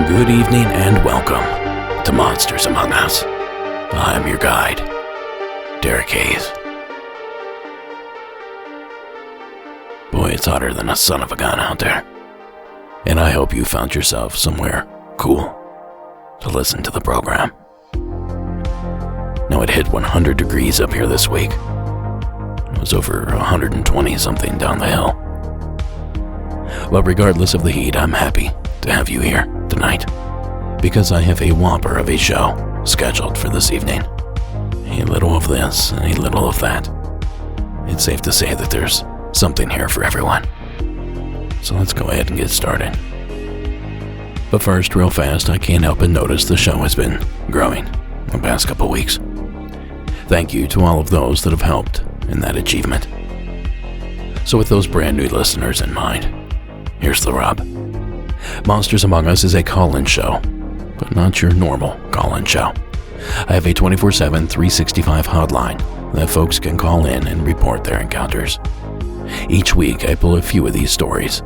Good evening and welcome to Monsters Among Us. I'm your guide, Derek Hayes. Boy, it's hotter than a son of a gun out there. And I hope you found yourself somewhere cool to listen to the program. Now, it hit 100 degrees up here this week. It was over 120 something down the hill. But regardless of the heat, I'm happy to have you here tonight, because I have a whopper of a show scheduled for this evening. A little of this and a little of that. It's safe to say that there's something here for everyone. So let's go ahead and get started. But first, real fast, I can't help but notice the show has been growing the past couple weeks. Thank you to all of those that have helped in that achievement. So with those brand new listeners in mind, here's the rub. Monsters Among Us is a call-in show, but not your normal call-in show. I have a 24/7, 365 hotline that folks can call in and report their encounters. Each week, I pull a few of these stories,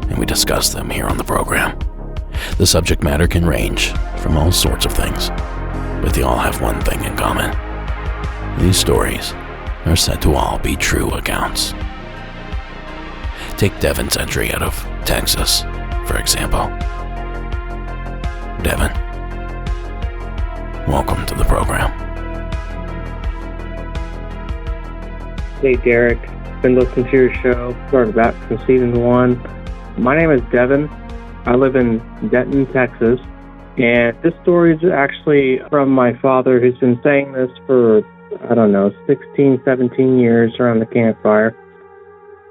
and we discuss them here on the program. The subject matter can range from all sorts of things, but they all have one thing in common. These stories are said to all be true accounts. Take Devin's entry out of Texas, for example. Devin, welcome to the program. Hey Derek, been listening to your show, started back from season 1. My name is Devin. I live in Denton, Texas, and this story is actually from my father, who's been saying this for, 16, 17 years around the campfire.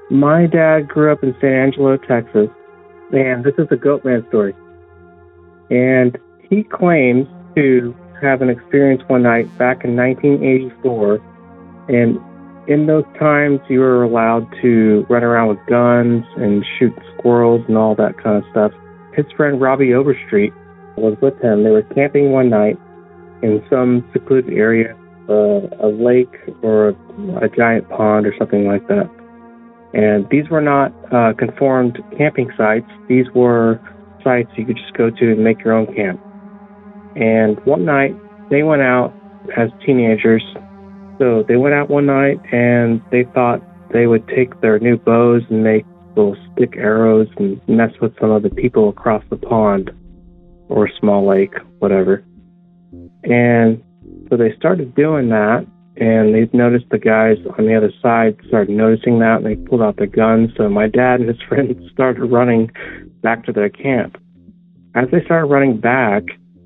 My dad grew up in San Angelo, Texas, and this is a Goatman story. And he claims to have an experience one night back in 1984, and in those times you were allowed to run around with guns and shoot squirrels and all that kind of stuff. His friend Robbie Overstreet was with him. They were camping one night in some secluded area, a lake or a giant pond or something like that. And these were not conformed camping sites. These were sites you could just go to and make your own camp. And one night, they went out as teenagers. So they went out one night, and they thought they would take their new bows and make little stick arrows and mess with some of the people across the pond or a small lake, whatever. And so they started doing that, and they noticed the guys on the other side started noticing that, and they pulled out their guns. So my dad and his friends started running back to their camp. As they started running back,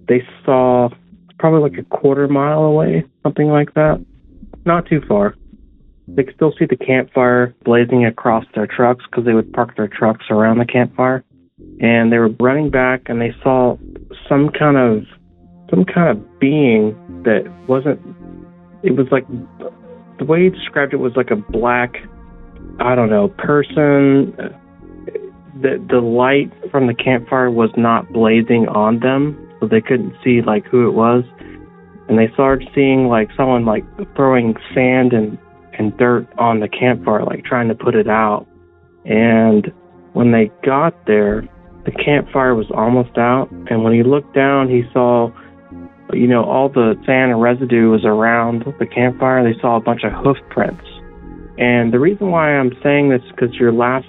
they saw probably like a quarter mile away, something like that. Not too far. They could still see the campfire blazing across their trucks because they would park their trucks around the campfire. And they were running back, and they saw some kind of being that wasn't. It was like, the way he described it was like a black, person. The light from the campfire was not blazing on them, so they couldn't see like who it was. And they started seeing like someone like throwing sand and dirt on the campfire, like trying to put it out. And when they got there, the campfire was almost out. And when he looked down, he saw, all the sand and residue was around the campfire. They saw a bunch of hoof prints. And the reason why I'm saying this is because your last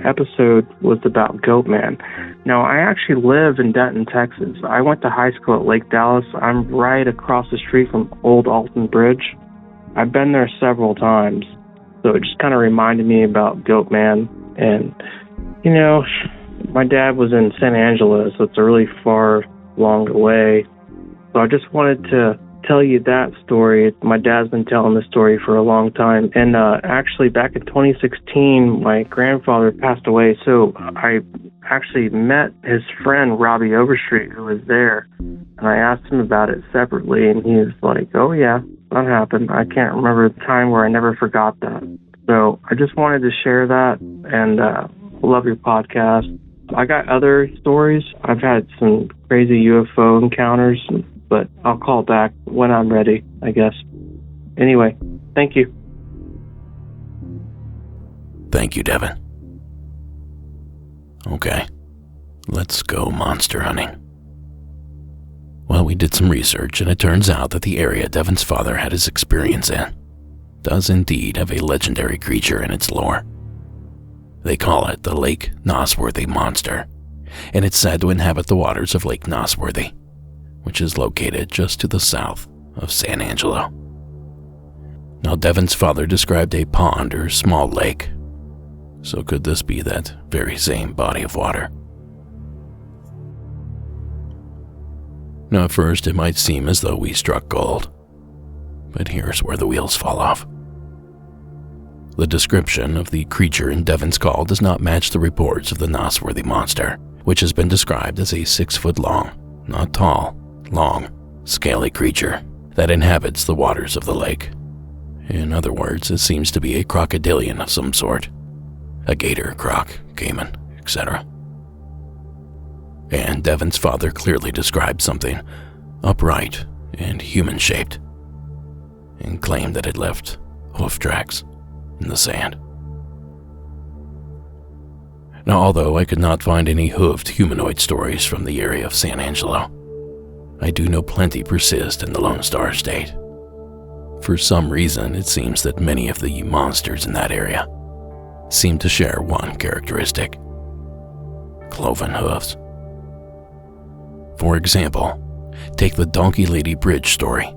episode was about Goatman. Now, I actually live in Denton, Texas. I went to high school at Lake Dallas. I'm right across the street from Old Alton Bridge. I've been there several times, so it just kind of reminded me about Goatman. And, you know, my dad was in San Angelo, so it's a really far, long way. So I just wanted to tell you that story. My dad's been telling this story for a long time. And actually, back in 2016, my grandfather passed away. So I actually met his friend, Robbie Overstreet, who was there. And I asked him about it separately, and he was like, oh, yeah, that happened. I can't remember the time where I never forgot that. So I just wanted to share that, and love your podcast. I got other stories. I've had some crazy UFO encounters, but I'll call back when I'm ready, I guess. Anyway, thank you. Thank you, Devin. Okay, let's go monster hunting. Well, we did some research, and it turns out that the area Devin's father had his experience in does indeed have a legendary creature in its lore. They call it the Lake Nosworthy Monster, and it's said to inhabit the waters of Lake Nosworthy, which is located just to the south of San Angelo. Now, Devin's father described a pond or small lake, so could this be that very same body of water? Now, at first, it might seem as though we struck gold, but here's where the wheels fall off. The description of the creature in Devin's call does not match the reports of the Nosworthy Monster, which has been described as a 6-foot-long, not tall, long, scaly creature that inhabits the waters of the lake. In other words, it seems to be a crocodilian of some sort, a gator, croc, caiman, etc. And Devin's father clearly described something upright and human-shaped, and claimed that it left hoof tracks in the sand. Now, although I could not find any hoofed humanoid stories from the area of San Angelo, I do know plenty persist in the Lone Star State. For some reason, it seems that many of the monsters in that area seem to share one characteristic: cloven hooves. For example, take the Donkey Lady Bridge story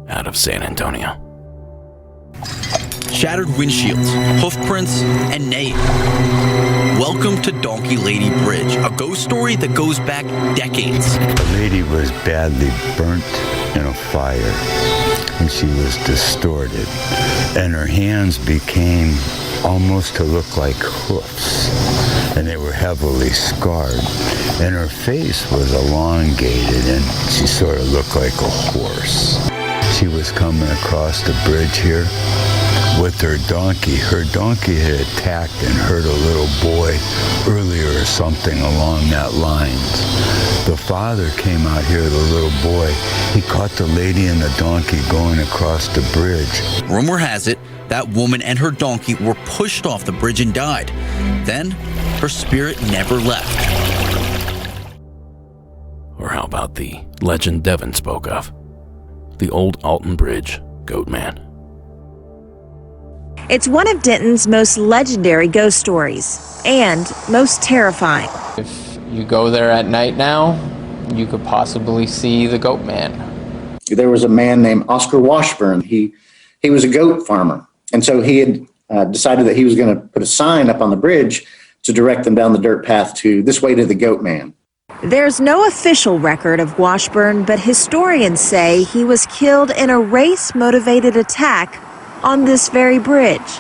out of San Antonio. Shattered windshields, hoofprints, and neighing. Welcome to Donkey Lady Bridge, a ghost story that goes back decades. The lady was badly burnt in a fire, and she was distorted, and her hands became almost to look like hoofs, and they were heavily scarred, and her face was elongated, and she sort of looked like a horse. She was coming across the bridge here with her donkey. Her donkey had attacked and hurt a little boy earlier or something along that line. The father came out here, the little boy. He caught the lady and the donkey going across the bridge. Rumor has it, that woman and her donkey were pushed off the bridge and died. Then, her spirit never left. Or how about the legend Devin spoke of? The old Alton Bridge Goat Man. It's one of Denton's most legendary ghost stories, and most terrifying. If you go there at night now, you could possibly see the Goat Man. There was a man named Oscar Washburn. He was a goat farmer, and so he had decided that he was going to put a sign up on the bridge to direct them down the dirt path to this way to the Goat Man. There's no official record of Washburn, but historians say he was killed in a race-motivated attack on this very bridge.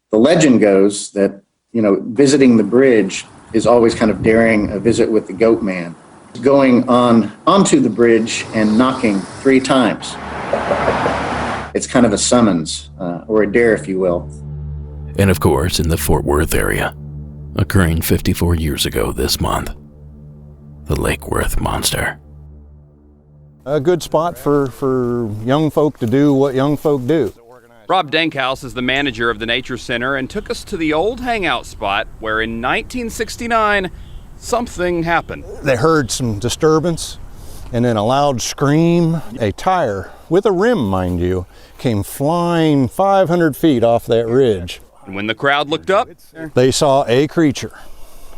The legend goes that, visiting the bridge is always kind of daring a visit with the Goat Man. Going onto the bridge and knocking 3 times. It's kind of a summons, or a dare, if you will. And of course, in the Fort Worth area, occurring 54 years ago this month, the Lake Worth Monster. A good spot for young folk to do what young folk do. Rob Denkhaus is the manager of the Nature Center and took us to the old hangout spot where in 1969, something happened. They heard some disturbance and then a loud scream. A tire, with a rim mind you, came flying 500 feet off that ridge. And when the crowd looked up, they saw a creature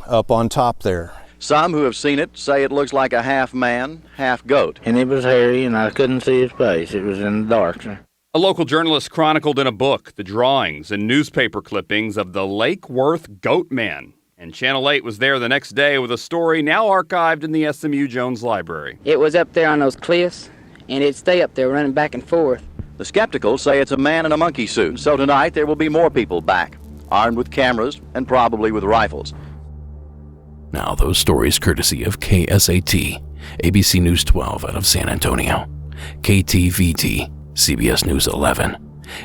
up on top there. Some who have seen it say it looks like a half man, half goat. And it was hairy and I couldn't see his face. It was in the dark. A local journalist chronicled in a book the drawings and newspaper clippings of the Lake Worth Goat Man. And Channel 8 was there the next day with a story now archived in the SMU Jones Library. It was up there on those cliffs, and it'd stay up there running back and forth. The skeptical say it's a man in a monkey suit, so tonight there will be more people back, armed with cameras and probably with rifles. Now, those stories courtesy of KSAT, ABC News 12 out of San Antonio, KTVT, CBS News 11,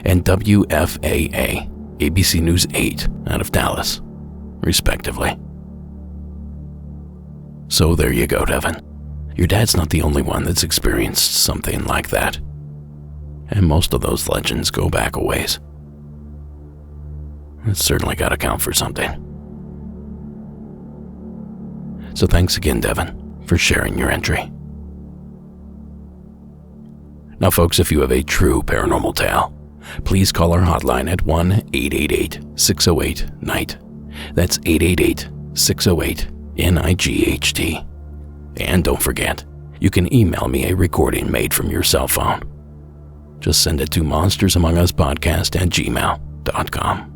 and WFAA, ABC News 8 out of Dallas, respectively. So there you go, Devin. Your dad's not the only one that's experienced something like that. And most of those legends go back a ways. It's certainly got to count for something. So thanks again, Devin, for sharing your entry. Now, folks, if you have a true paranormal tale, please call our hotline at 1-888-608-NIGHT. That's 888-608-NIGHT. And don't forget, you can email me a recording made from your cell phone. Just send it to monstersamonguspodcast@gmail.com.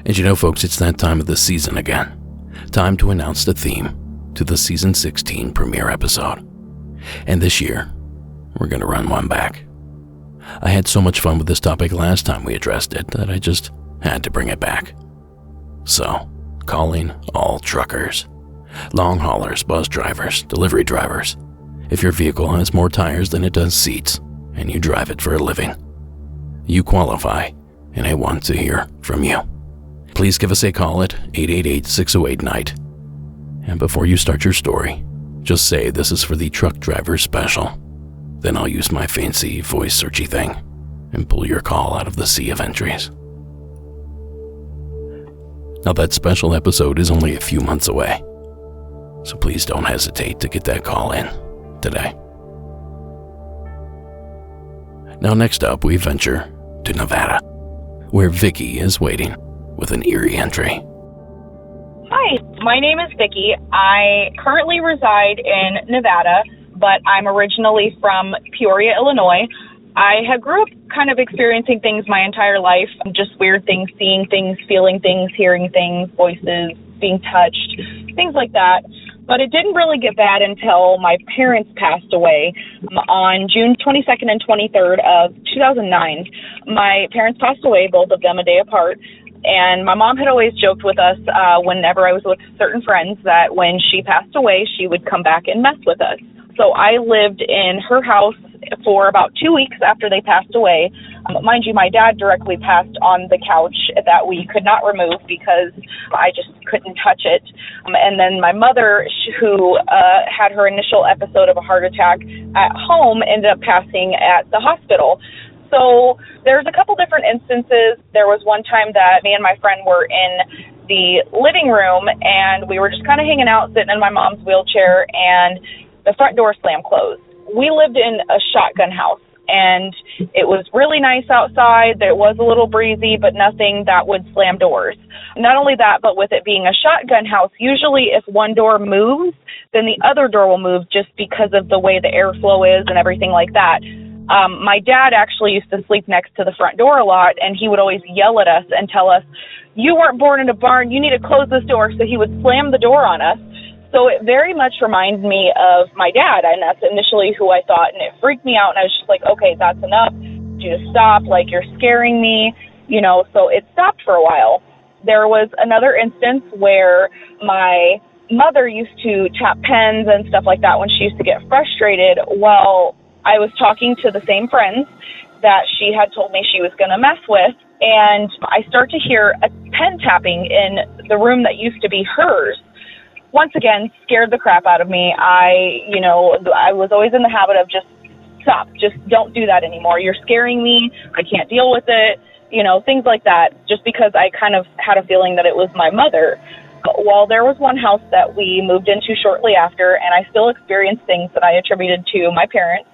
And you know, folks, it's that time of the season again. Time to announce the theme to the season 16 premiere episode. And this year, we're going to run one back. I had so much fun with this topic last time we addressed it that I just had to bring it back. So, calling all truckers, long haulers, bus drivers, delivery drivers. If your vehicle has more tires than it does seats, and you drive it for a living, you qualify, and I want to hear from you. Please give us a call at 888-608-NIGHT. And before you start your story, just say this is for the truck driver special. Then I'll use my fancy voice searchy thing and pull your call out of the sea of entries. Now, that special episode is only a few months away, so please don't hesitate to get that call in today. Now, next up, we venture to Nevada, where Vicky is waiting with an eerie entry. Hi, my name is Vicky. I currently reside in Nevada, but I'm originally from Peoria, Illinois. I have grew up kind of experiencing things my entire life, just weird things, seeing things, feeling things, hearing things, voices, being touched, things like that. But it didn't really get bad until my parents passed away on June 22nd and 23rd of 2009. My parents passed away, both of them a day apart. And my mom had always joked with us whenever I was with certain friends that when she passed away, she would come back and mess with us. So I lived in her house for about 2 weeks after they passed away. Mind you, my dad directly passed on the couch that we could not remove because I just couldn't touch it. And then my mother, who had her initial episode of a heart attack at home, ended up passing at the hospital. So there's a couple different instances. There was one time that me and my friend were in the living room, and we were just kind of hanging out, sitting in my mom's wheelchair, and the front door slammed closed. We lived in a shotgun house, and it was really nice outside. It was a little breezy, but nothing that would slam doors. Not only that, but with it being a shotgun house, usually if one door moves, then the other door will move just because of the way the airflow is and everything like that. My dad actually used to sleep next to the front door a lot, and he would always yell at us and tell us, "You weren't born in a barn, you need to close this door." So he would slam the door on us. So it very much reminds me of my dad, and that's initially who I thought, and it freaked me out, and I was just like, okay, that's enough. You just stop, like, you're scaring me, you know, so it stopped for a while. There was another instance where my mother used to tap pens and stuff like that when she used to get frustrated. Well, I was talking to the same friends that she had told me she was going to mess with, and I start to hear a pen tapping in the room that used to be hers. Once again, scared the crap out of me. I was always in the habit of just stop, just don't do that anymore. You're scaring me. I can't deal with it, things like that, just because I kind of had a feeling that it was my mother. Well, there was one house that we moved into shortly after, and I still experienced things that I attributed to my parents.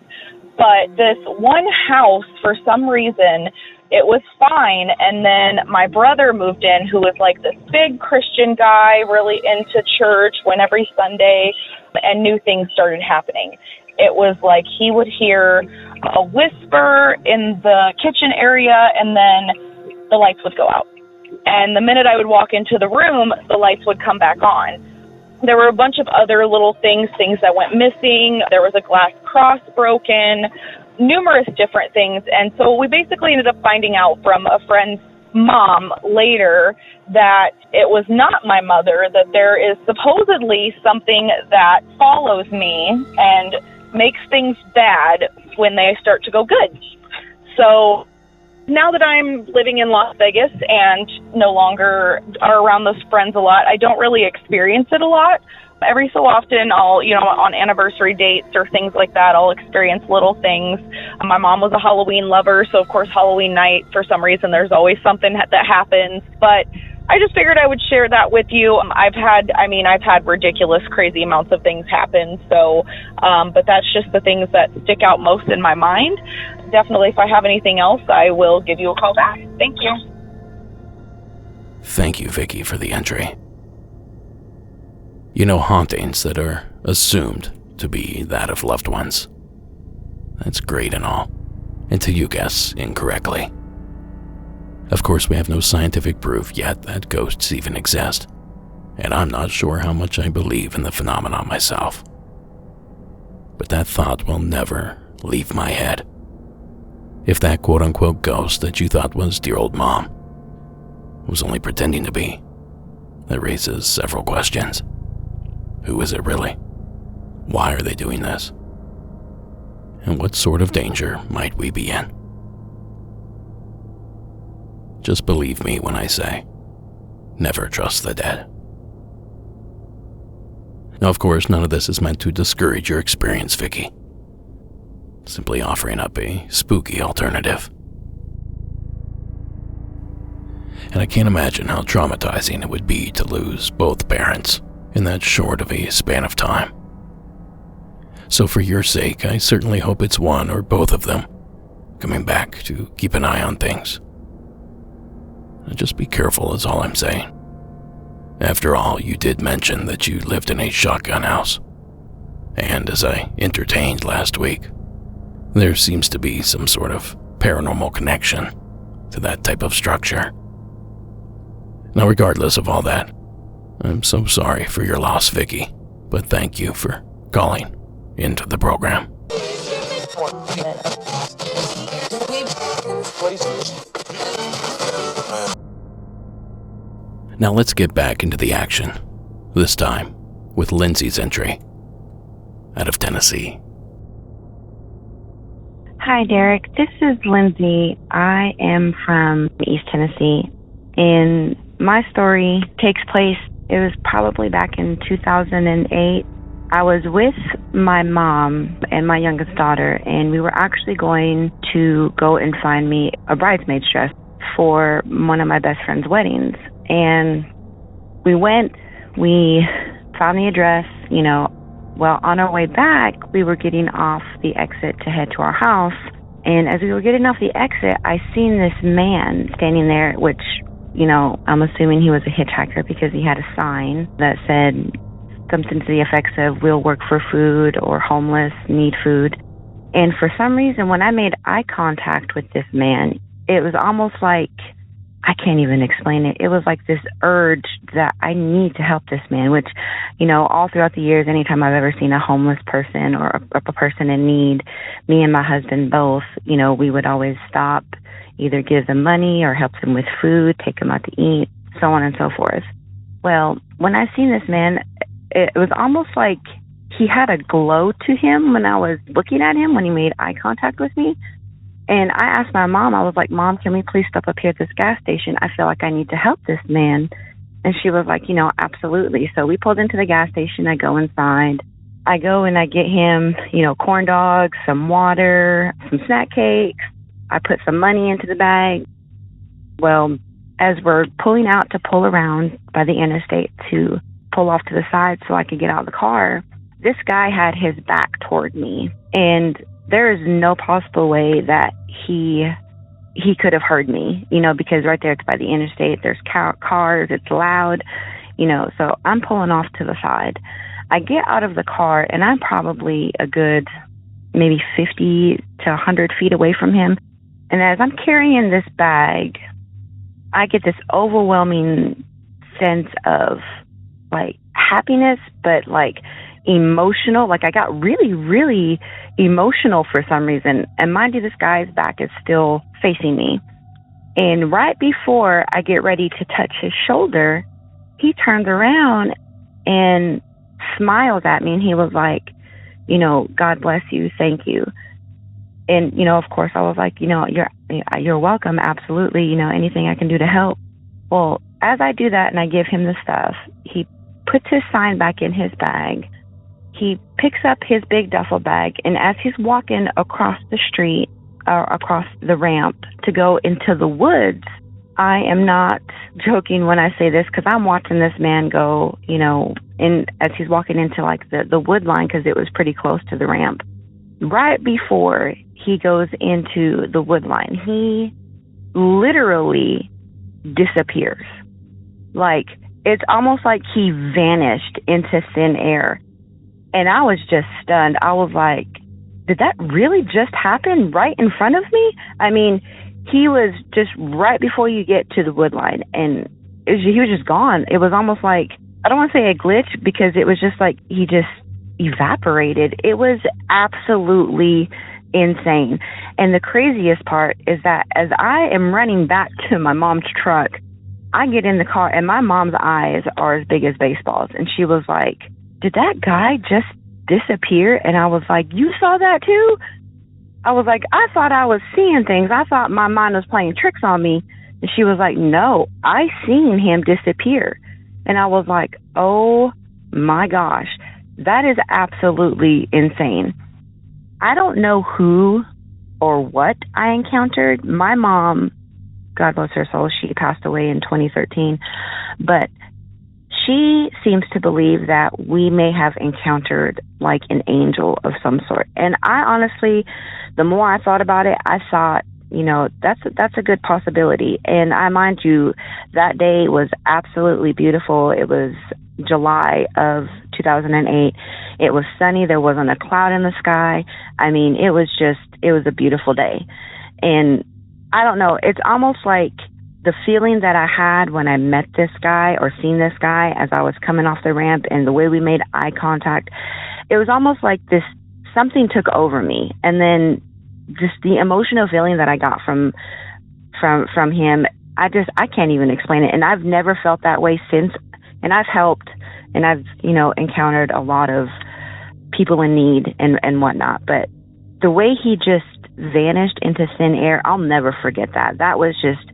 But this one house, for some reason, it was fine. And then my brother moved in, who was like this big Christian guy, really into church, went every Sunday, and new things started happening. It was like he would hear a whisper in the kitchen area, and then the lights would go out. And the minute I would walk into the room, the lights would come back on. There were a bunch of other little things that went missing. There was a glass cross broken, numerous different things. And so we basically ended up finding out from a friend's mom later that it was not my mother, that there is supposedly something that follows me and makes things bad when they start to go good. So now that I'm living in Las Vegas and no longer are around those friends a lot, I don't really experience it a lot. Every so often, I'll, on anniversary dates or things like that, I'll experience little things. My mom was a Halloween lover, so of course Halloween night, for some reason, there's always something that happens. But I just figured I would share that with you. I've had ridiculous, crazy amounts of things happen. So, but that's just the things that stick out most in my mind. Definitely, if I have anything else, I will give you a call back. Thank you. Thank you, Vicky, for the entry. Hauntings that are assumed to be that of loved ones. That's great and all, until you guess incorrectly. Of course, we have no scientific proof yet that ghosts even exist, and I'm not sure how much I believe in the phenomenon myself. But that thought will never leave my head. If that quote-unquote ghost that you thought was dear old mom was only pretending to be, that raises several questions. Who is it really? Why are they doing this? And what sort of danger might we be in? Just believe me when I say, never trust the dead. Now, of course, none of this is meant to discourage your experience, Vicky. Simply offering up a spooky alternative. And I can't imagine how traumatizing it would be to lose both parents in that short of a span of time. So for your sake, I certainly hope it's one or both of them coming back to keep an eye on things. Just be careful is all I'm saying. After all, you did mention that you lived in a shotgun house. And as I entertained last week, there seems to be some sort of paranormal connection to that type of structure. Now, regardless of all that, I'm so sorry for your loss, Vicky, but thank you for calling into the program. Now let's get back into the action, this time with Lindsay's entry out of Tennessee. Hi, Derek. This is Lindsay. I am from East Tennessee, and my story takes place, it was probably back in 2008. I was with my mom and my youngest daughter, and we were actually going to go and find me a bridesmaid's dress for one of my best friend's weddings. And we went, we found the address, Well, on our way back, we were getting off the exit to head to our house. And as we were getting off the exit, I seen this man standing there, which, I'm assuming he was a hitchhiker because he had a sign that said something to the effects of, we'll work for food, or homeless, need food. And for some reason, when I made eye contact with this man, it was almost like, I can't even explain it. It was like this urge that I need to help this man, which, all throughout the years, anytime I've ever seen a homeless person or a person in need, me and my husband both, we would always stop, either give them money or help them with food, take them out to eat, so on and so forth. Well, when I seen this man, it was almost like he had a glow to him when I was looking at him, when he made eye contact with me. And I asked my mom, I was like, Mom, can we please stop up here at this gas station? I feel like I need to help this man. And she was like, absolutely. So we pulled into the gas station. I go inside. I go and I get him, corn dogs, some water, some snack cakes. I put some money into the bag. Well, as we're pulling out to pull around by the interstate to pull off to the side so I could get out of the car, this guy had his back toward me. And there is no possible way that he could have heard me, because right there it's by the interstate. There's cars, it's loud, so I'm pulling off to the side. I get out of the car and I'm probably a good, maybe 50 to 100 feet away from him. And as I'm carrying this bag, I get this overwhelming sense of like happiness, but like emotional. Like I got really, really emotional for some reason. And mind you, this guy's back is still facing me. And right before I get ready to touch his shoulder, he turns around and smiles at me, and he was like, you know, God bless you, thank you. And, you know, of course I was like, you know, you're welcome, absolutely, you know, anything I can do to help. Well, as I do that and I give him the stuff, he puts his sign back in his bag. He picks up his big duffel bag, and as he's walking across the street, or across the ramp to go into the woods, I am not joking when I say this, because I'm watching this man go, you know, as he's walking into like the wood line, because it was pretty close to the ramp. Right before he goes into the wood line, he literally disappears. Like, it's almost like he vanished into thin air. And I was just stunned. I was like, did that really just happen right in front of me? I mean, he was just right before you get to the wood line, and he was just gone. It was almost like, I don't want to say a glitch, because it was just like he just evaporated. It was absolutely insane. And the craziest part is that as I am running back to my mom's truck, I get in the car, and my mom's eyes are as big as baseballs. And she was like, did that guy just disappear? And I was like, you saw that too? I was like, I thought I was seeing things. I thought my mind was playing tricks on me. And she was like, no, I seen him disappear. And I was like, oh my gosh, that is absolutely insane. I don't know who or what I encountered. My mom, God bless her soul, she passed away in 2013, but she seems to believe that we may have encountered like an angel of some sort. And I honestly, the more I thought about it, I thought, you know, that's a good possibility. And I mind you, that day was absolutely beautiful. It was July of 2008. It was sunny. There wasn't a cloud in the sky. I mean, it was a beautiful day. And I don't know, it's almost like the feeling that I had when I met this guy or seen this guy as I was coming off the ramp, and the way we made eye contact, it was almost like something took over me. And then just the emotional feeling that I got from him, I can't even explain it. And I've never felt that way since. And I've helped, and I've, you know, encountered a lot of people in need and whatnot. But the way he just vanished into thin air, I'll never forget that. That was just,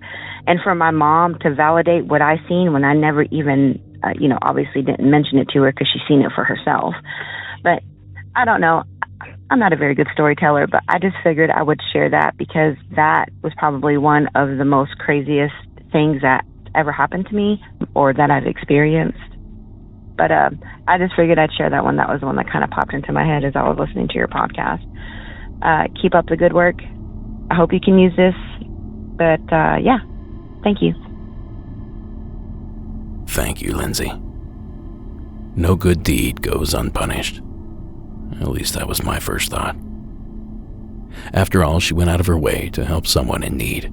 and for my mom to validate what I seen when I never even, you know, obviously didn't mention it to her because she's seen it for herself. But I don't know. I'm not a very good storyteller, but I just figured I would share that because that was probably one of the most craziest things that ever happened to me or that I've experienced. But I just figured I'd share that one. That was the one that kind of popped into my head as I was listening to your podcast. Keep up the good work. I hope you can use this. But yeah, thank you. Thank you, Lindsay. No good deed goes unpunished. At least that was my first thought. After all, she went out of her way to help someone in need.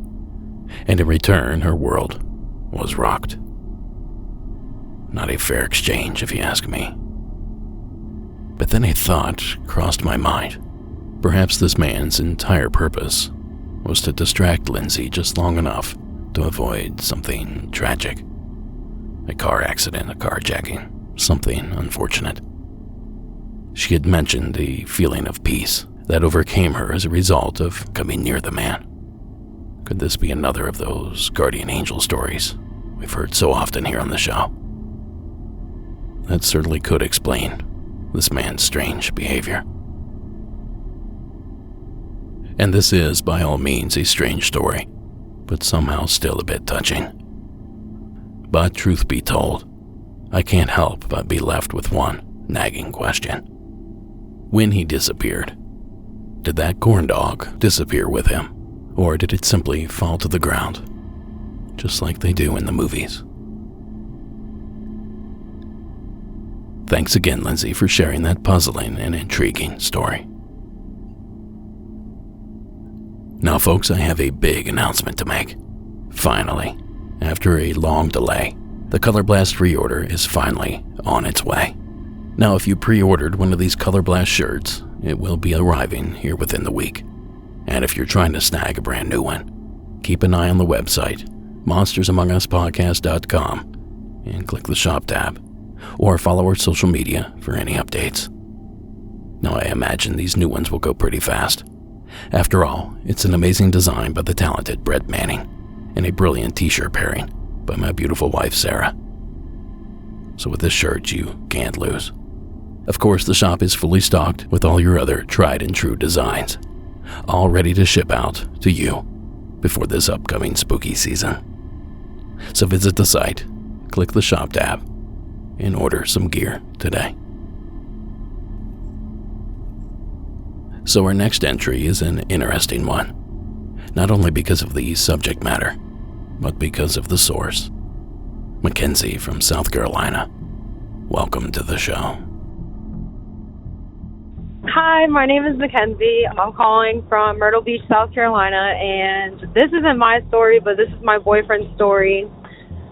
And in return, her world was rocked. Not a fair exchange, if you ask me. But then a thought crossed my mind. Perhaps this man's entire purpose was to distract Lindsay just long enough to avoid something tragic. A car accident, a carjacking, something unfortunate. She had mentioned the feeling of peace that overcame her as a result of coming near the man. Could this be another of those guardian angel stories we've heard so often here on the show? That certainly could explain this man's strange behavior. And this is, by all means, a strange story, but somehow still a bit touching. But truth be told, I can't help but be left with one nagging question. When he disappeared, did that corn dog disappear with him, or did it simply fall to the ground, just like they do in the movies? Thanks again, Lindsay, for sharing that puzzling and intriguing story. Now, folks, I have a big announcement to make. Finally, after a long delay, the Color Blast pre-order is finally on its way. Now, if you pre-ordered one of these Color Blast shirts, it will be arriving here within the week. And if you're trying to snag a brand new one, keep an eye on the website, monstersamonguspodcast.com, and click the shop tab, or follow our social media for any updates. Now, I imagine these new ones will go pretty fast. After all, it's an amazing design by the talented Brett Manning, and a brilliant t-shirt pairing by my beautiful wife, Sarah. So with this shirt, you can't lose. Of course, the shop is fully stocked with all your other tried and true designs, all ready to ship out to you before this upcoming spooky season. So visit the site, click the shop tab, and order some gear today. So our next entry is an interesting one, not only because of the subject matter, but because of the source. Mackenzie from South Carolina, welcome to the show. Hi, my name is Mackenzie. I'm calling from Myrtle Beach, South Carolina, and this isn't my story, but this is my boyfriend's story.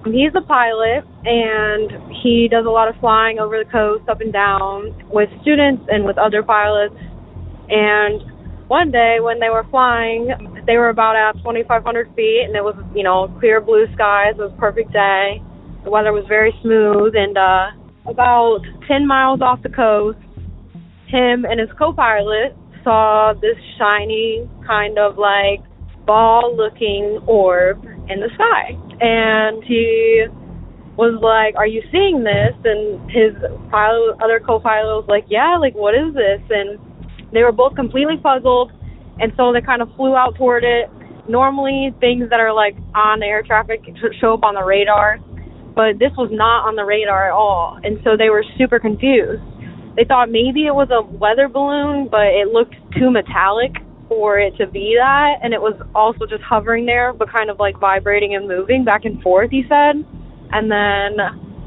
He's a pilot, and he does a lot of flying over the coast, up and down, with students and with other pilots. And one day when they were flying, they were about at 2,500 feet, and it was, clear blue skies. It was a perfect day. The weather was very smooth, and about 10 miles off the coast, him and his co-pilot saw this shiny kind of like ball-looking orb in the sky. And he was like, "Are you seeing this?" And his other co-pilot was like, "Yeah, like, what is this?" And they were both completely puzzled, and so they kind of flew out toward it. Normally, things that are like on air traffic show up on the radar, but this was not on the radar at all, and so they were super confused. They thought maybe it was a weather balloon, but it looked too metallic for it to be that, and it was also just hovering there, but kind of like vibrating and moving back and forth, he said. And then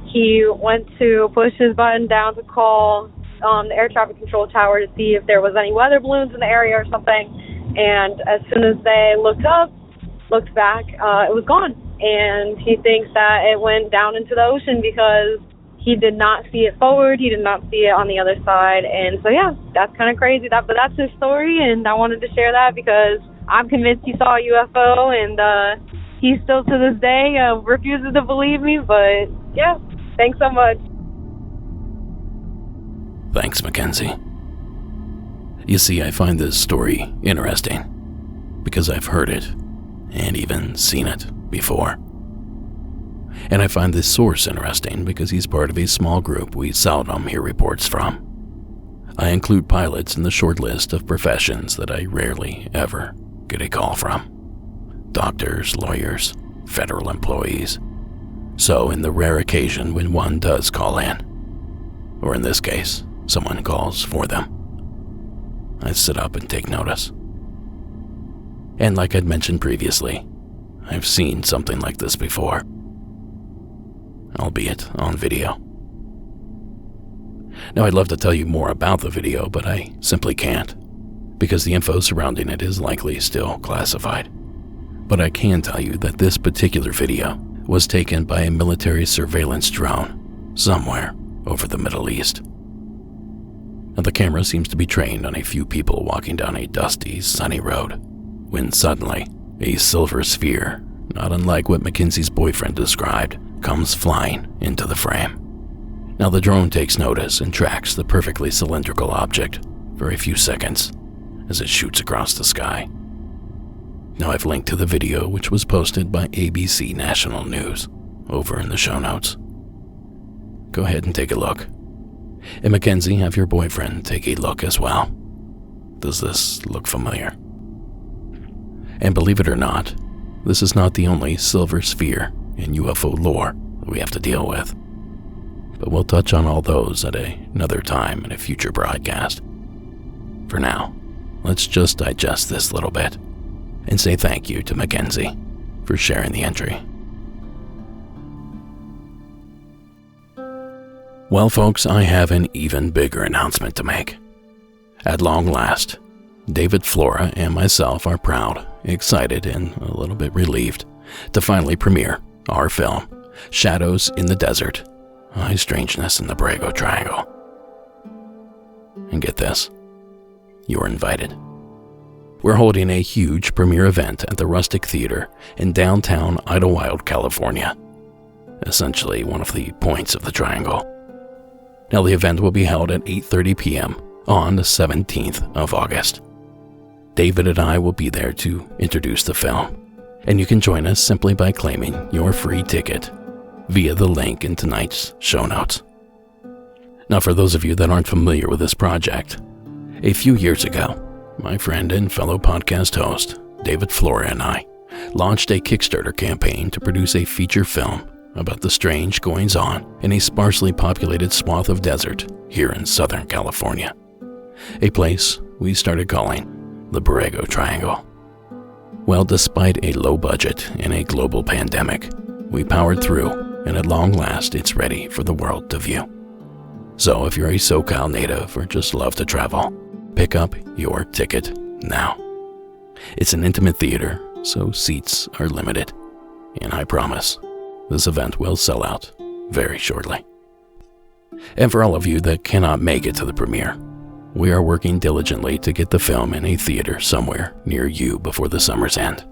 he went to push his button down to call the air traffic control tower to see if there was any weather balloons in the area or something. And as soon as they looked back, it was gone. And he thinks that it went down into the ocean because he did not see it forward. He did not see it on the other side. And so, yeah, that's kind of crazy. But that's his story, and I wanted to share that because I'm convinced he saw a UFO, and he still to this day refuses to believe me. But, yeah, thanks so much. Thanks, Mackenzie. You see, I find this story interesting because I've heard it and even seen it before. And I find this source interesting because he's part of a small group we seldom hear reports from. I include pilots in the short list of professions that I rarely ever get a call from. Doctors, lawyers, federal employees. So in the rare occasion when one does call in, or in this case, someone calls for them, I sit up and take notice. And like I'd mentioned previously, I've seen something like this before, albeit on video. Now, I'd love to tell you more about the video, but I simply can't, because the info surrounding it is likely still classified. But I can tell you that this particular video was taken by a military surveillance drone somewhere over the Middle East. Now, the camera seems to be trained on a few people walking down a dusty, sunny road, when suddenly, a silver sphere, not unlike what Mackenzie's boyfriend described, comes flying into the frame. Now, the drone takes notice and tracks the perfectly cylindrical object for a few seconds as it shoots across the sky. Now, I've linked to the video, which was posted by ABC National News, over in the show notes. Go ahead and take a look. And Mackenzie, have your boyfriend take a look as well. Does this look familiar? And believe it or not, this is not the only silver sphere in UFO lore that we have to deal with. But we'll touch on all those at another time in a future broadcast. For now, let's just digest this little bit and say thank you to Mackenzie for sharing the entry. Well, folks, I have an even bigger announcement to make. At long last, David, Flora, and myself are proud, excited, and a little bit relieved to finally premiere our film, Shadows in the Desert, High Strangeness in the Borrego Triangle. And get this, you're invited. We're holding a huge premiere event at the Rustic Theater in downtown Idlewild, California, essentially one of the points of the triangle. Now, the event will be held at 8:30 p.m. on the 17th of August. David and I will be there to introduce the film, and you can join us simply by claiming your free ticket via the link in tonight's show notes. Now, for those of you that aren't familiar with this project, a few years ago, my friend and fellow podcast host, David, Flora, and I launched a Kickstarter campaign to produce a feature film about the strange goings-on in a sparsely populated swath of desert here in Southern California, a place we started calling the Borrego Triangle. Well, despite a low budget and a global pandemic, we powered through, and at long last, it's ready for the world to view. So if you're a SoCal native or just love to travel, pick up your ticket now. It's an intimate theater, so seats are limited, and I promise this event will sell out very shortly. And for all of you that cannot make it to the premiere, we are working diligently to get the film in a theater somewhere near you before the summer's end,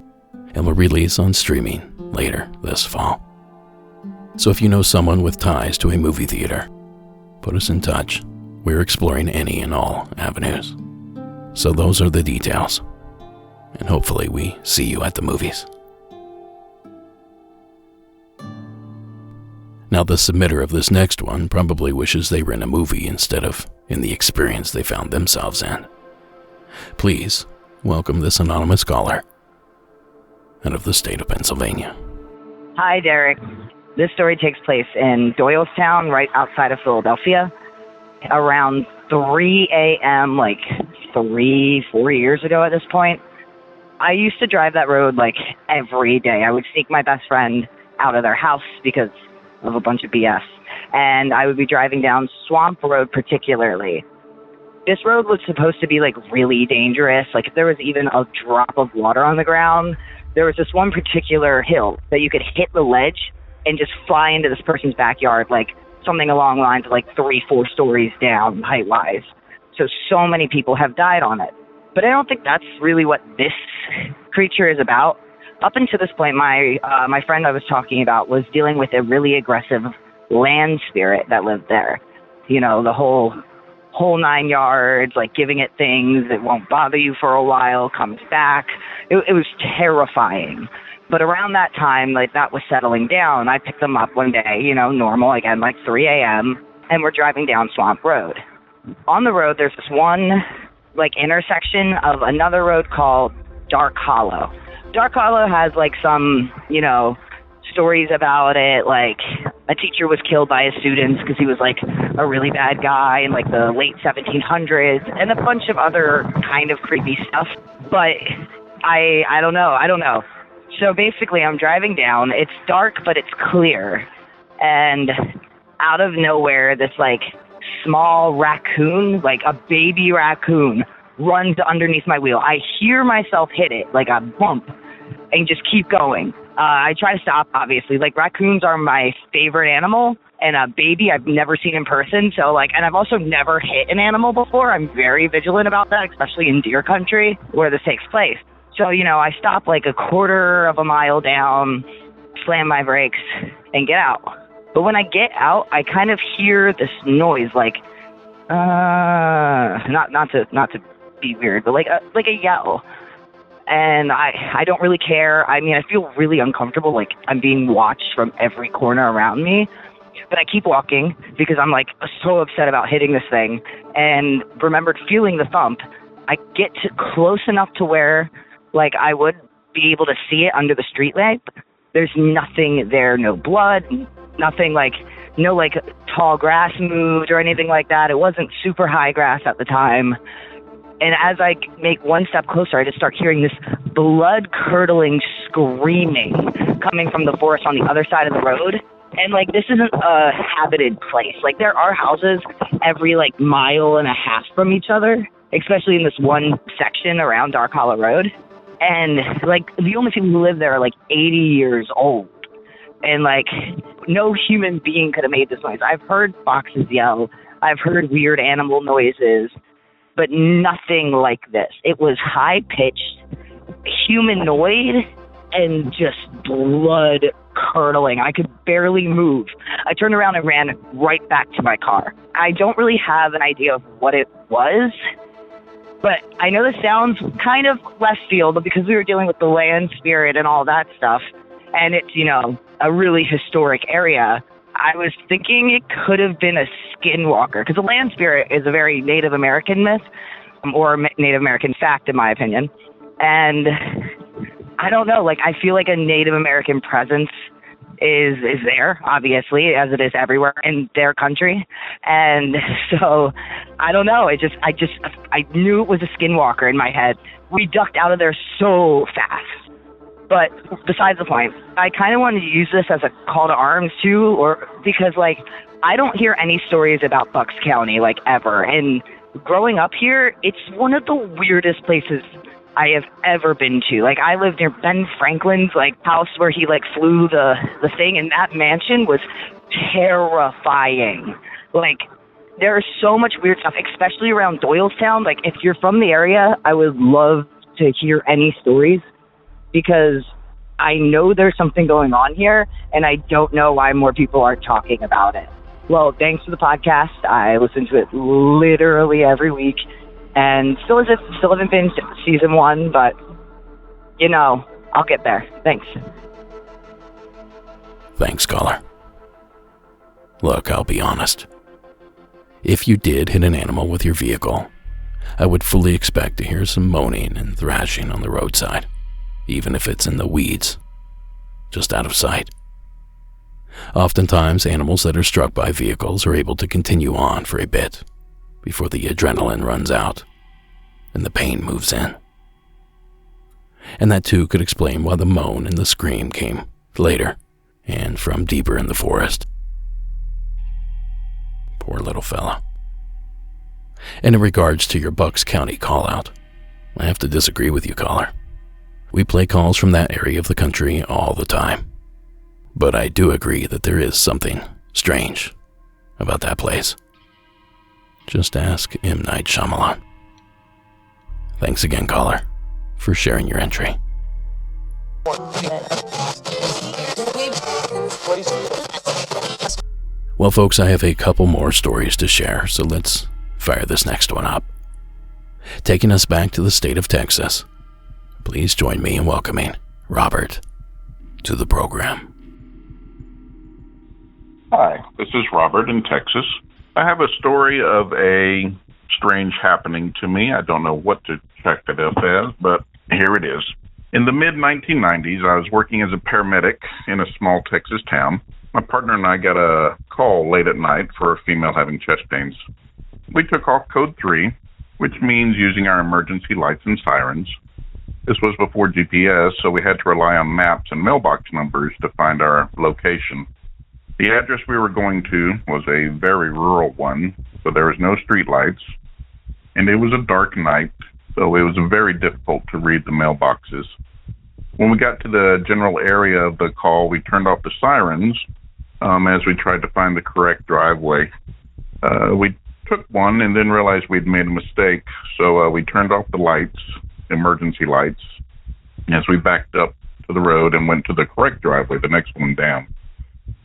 and will release on streaming later this fall. So if you know someone with ties to a movie theater, put us in touch. We're exploring any and all avenues. So those are the details, and hopefully we see you at the movies. Now, the submitter of this next one probably wishes they were in a movie instead of in the experience they found themselves in. Please welcome this anonymous caller out of the state of Pennsylvania. Hi, Derek. This story takes place in Doylestown, right outside of Philadelphia, around 3 a.m., like 4 years ago at this point. I used to drive that road like every day. I would sneak my best friend out of their house because of a bunch of BS. And I would be driving down Swamp Road particularly. This road was supposed to be like really dangerous. Like if there was even a drop of water on the ground, there was this one particular hill that you could hit the ledge and just fly into this person's backyard, like something along the lines of like 3-4 stories down height-wise. So many people have died on it. But I don't think that's really what this creature is about. Up until this point, my friend I was talking about was dealing with a really aggressive land spirit that lived there. You know, the whole 9 yards, like giving it things, it won't bother you for a while, comes back. It was terrifying. But around that time, like that was settling down, I picked them up one day, you know, normal again, like 3 a.m., and we're driving down Swamp Road. On the road, there's this one, like, intersection of another road called Dark Hollow. Dark Hollow has, like, some, you know, stories about it, like a teacher was killed by his students because he was, like, a really bad guy in, like, the late 1700s, and a bunch of other kind of creepy stuff. But I don't know. So basically, I'm driving down. It's dark, but it's clear. And out of nowhere, this, like, small raccoon, like a baby raccoon, runs underneath my wheel. I hear myself hit it, like a bump, and just keep going. I try to stop, obviously. Like, raccoons are my favorite animal, and a baby I've never seen in person. So, like, and I've also never hit an animal before. I'm very vigilant about that, especially in deer country where this takes place. So, you know, I stop like a quarter of a mile down, slam my brakes, and get out. But when I get out, I kind of hear this noise, like, not to be weird, but like a yell. And I don't really care. I mean, I feel really uncomfortable, like I'm being watched from every corner around me. But I keep walking because I'm like so upset about hitting this thing, and remembered feeling the thump. I get to close enough to where, like, I would be able to see it under the street lamp. There's nothing there, no blood, nothing, like, no, like, tall grass moved or anything like that. It wasn't super high grass at the time. And as I make one step closer, I just start hearing this blood-curdling screaming coming from the forest on the other side of the road. And, like, this isn't a habited place. Like, there are houses every, like, mile and a half from each other. especially in this one section around Dark Hollow Road. And, like, the only people who live there are, like, 80 years old. And, like, no human being could have made this noise. I've heard foxes yell. I've heard weird animal noises, but nothing like this. It was high-pitched, humanoid, and just blood-curdling. I could barely move. I turned around and ran right back to my car. I don't really have an idea of what it was, but I know this sounds kind of left field, but because we were dealing with the land spirit and all that stuff, and it's, you know, a really historic area, I was thinking it could have been a skinwalker, because the land spirit is a very Native American myth, or Native American fact, in my opinion. And I don't know, like, I feel like a Native American presence is there, obviously, as it is everywhere in their country. And so, I don't know, I knew it was a skinwalker in my head. We ducked out of there so fast. But besides the point, I kind of wanted to use this as a call to arms, too, or because, like, I don't hear any stories about Bucks County, like, ever. And growing up here, it's one of the weirdest places I have ever been to. Like, I lived near Ben Franklin's, like, house where he, like, flew the thing, and that mansion was terrifying. Like, there's so much weird stuff, especially around Doylestown. Like, if you're from the area, I would love to hear any stories, because I know there's something going on here, and I don't know why more people aren't talking about it. Well, thanks for the podcast. I listen to it literally every week, and still haven't been season 1, but, you know, I'll get there. Thanks. Thanks, caller. Look, I'll be honest. If you did hit an animal with your vehicle, I would fully expect to hear some moaning and thrashing on the roadside, even if it's in the weeds, just out of sight. Oftentimes, animals that are struck by vehicles are able to continue on for a bit before the adrenaline runs out and the pain moves in. And that too could explain why the moan and the scream came later and from deeper in the forest. Poor little fella. And in regards to your Bucks County call-out, I have to disagree with you, caller. We play calls from that area of the country all the time. But I do agree that there is something strange about that place. Just ask M. Night Shyamalan. Thanks again, caller, for sharing your entry. Well, folks, I have a couple more stories to share, so let's fire this next one up. Taking us back to the state of Texas, please join me in welcoming Robert to the program. Hi, this is Robert in Texas. I have a story of a strange happening to me. I don't know what to check it up as, but here it is. In the mid-1990s, I was working as a paramedic in a small Texas town. My partner and I got a call late at night for a female having chest pains. We took off code 3, which means using our emergency lights and sirens. This was before GPS, so we had to rely on maps and mailbox numbers to find our location. The address we were going to was a very rural one, so there was no street lights, and it was a dark night, so it was very difficult to read the mailboxes. When we got to the general area of the call, we turned off the sirens as we tried to find the correct driveway. We took one and then realized we'd made a mistake, so we turned off the lights, emergency lights, as we backed up to the road and went to the correct driveway, the next one down.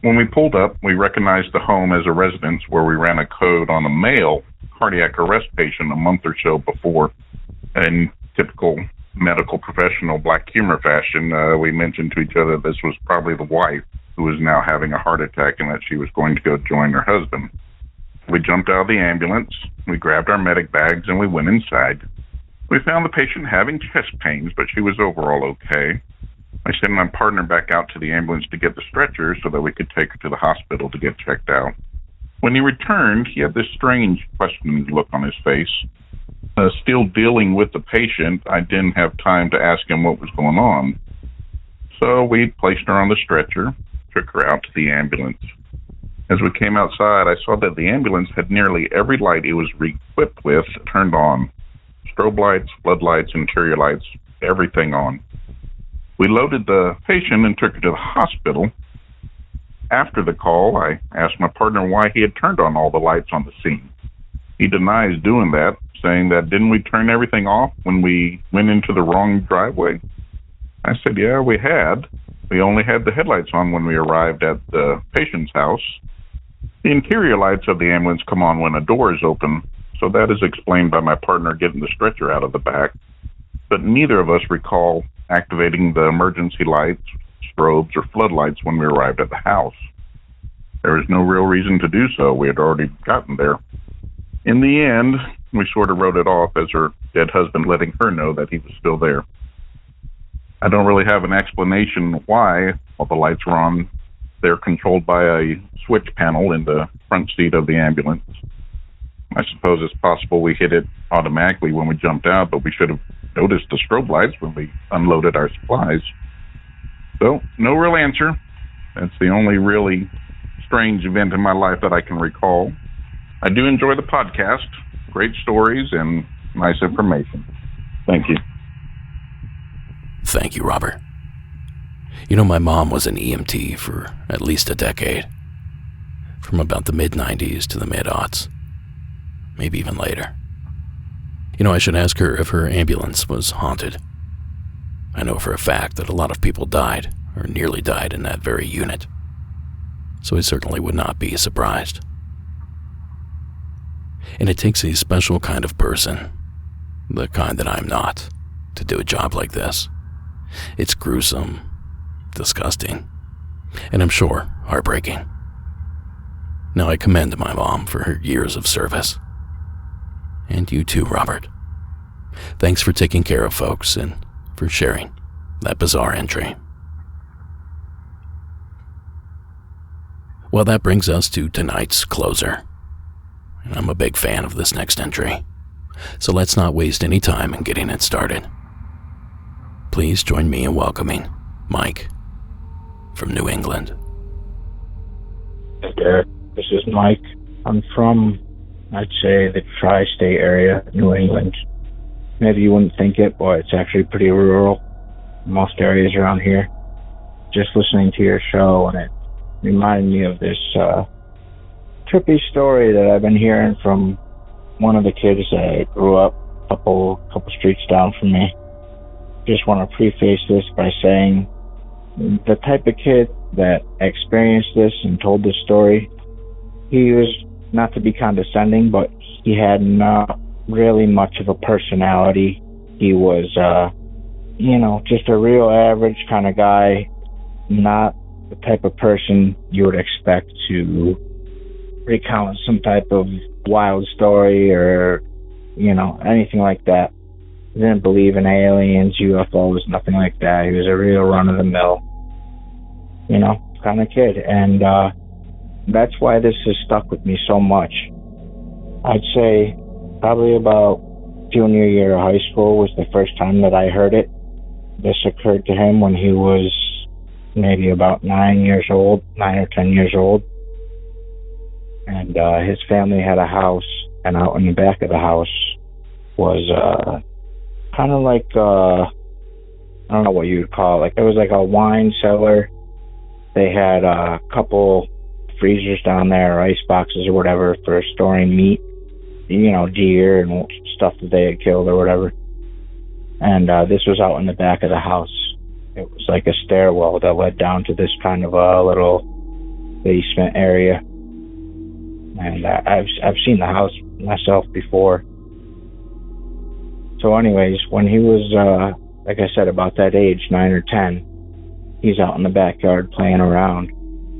When we pulled up, we recognized the home as a residence where we ran a code on a male cardiac arrest patient a month or so before. In typical medical professional black humor fashion, we mentioned to each other this was probably the wife who was now having a heart attack and that she was going to go join her husband. We jumped out of the ambulance, we grabbed our medic bags, and we went inside. We found the patient having chest pains, but she was overall okay. I sent my partner back out to the ambulance to get the stretcher so that we could take her to the hospital to get checked out. When he returned, he had this strange, questioning look on his face. Still dealing with the patient, I didn't have time to ask him what was going on. So we placed her on the stretcher, took her out to the ambulance. As we came outside, I saw that the ambulance had nearly every light it was equipped with turned on. strobe lights, floodlights, interior lights, everything on. We loaded the patient and took her to the hospital. After the call, I asked my partner why he had turned on all the lights on the scene. He denies doing that, saying that didn't we turn everything off when we went into the wrong driveway? I said, yeah, we had. We only had the headlights on when we arrived at the patient's house. The interior lights of the ambulance come on when a door is open, so that is explained by my partner getting the stretcher out of the back. But neither of us recall activating the emergency lights, strobes, or floodlights when we arrived at the house. There was no real reason to do so. We had already gotten there. In the end, we sort of wrote it off as her dead husband letting her know that he was still there. I don't really have an explanation why all the lights were on. They're controlled by a switch panel in the front seat of the ambulance. I suppose it's possible we hit it automatically when we jumped out, but we should have noticed the strobe lights when we unloaded our supplies. So, no real answer. That's the only really strange event in my life that I can recall. I do enjoy the podcast. Great stories and nice information. Thank you. Thank you, Robert. You know, my mom was an EMT for at least a decade. From about the mid-90s to the mid-aughts. Maybe even later. You know, I should ask her if her ambulance was haunted. I know for a fact that a lot of people died, or nearly died, in that very unit. So I certainly would not be surprised. And it takes a special kind of person, the kind that I'm not, to do a job like this. It's gruesome, disgusting, and I'm sure heartbreaking. Now I commend my mom for her years of service. And you too, Robert. Thanks for taking care of folks and for sharing that bizarre entry. Well, that brings us to tonight's closer. And I'm a big fan of this next entry. So let's not waste any time in getting it started. Please join me in welcoming Mike from New England. Hey, Derek. This is Mike. I'm from, I'd say, the tri-state area, New England. Maybe you wouldn't think it, but it's actually pretty rural. Most areas around here. Just listening to your show, and it reminded me of this trippy story that I've been hearing from one of the kids that grew up a couple streets down from me. Just want to preface this by saying the type of kid that experienced this and told this story, he was, not to be condescending, but he had not really much of a personality. He was, just a real average kind of guy, not the type of person you would expect to recount some type of wild story or, anything like that. He didn't believe in aliens, UFOs, nothing like that. He was a real run-of-the-mill, kind of kid. And that's why this has stuck with me so much. I'd say probably about junior year of high school was the first time that I heard it. This occurred to him when he was maybe about 9 or 10 years old. And his family had a house, and out in the back of the house was kind of like, I don't know what you would call it. Like, it was like a wine cellar. They had a couple freezers down there, or ice boxes or whatever, for storing meat, deer and stuff that they had killed or whatever. And this was out in the back of the house. It was like a stairwell that led down to this kind of a little basement area. And I've seen the house myself before. So anyways, when he was, like I said, about that age, 9 or 10, he's out in the backyard playing around.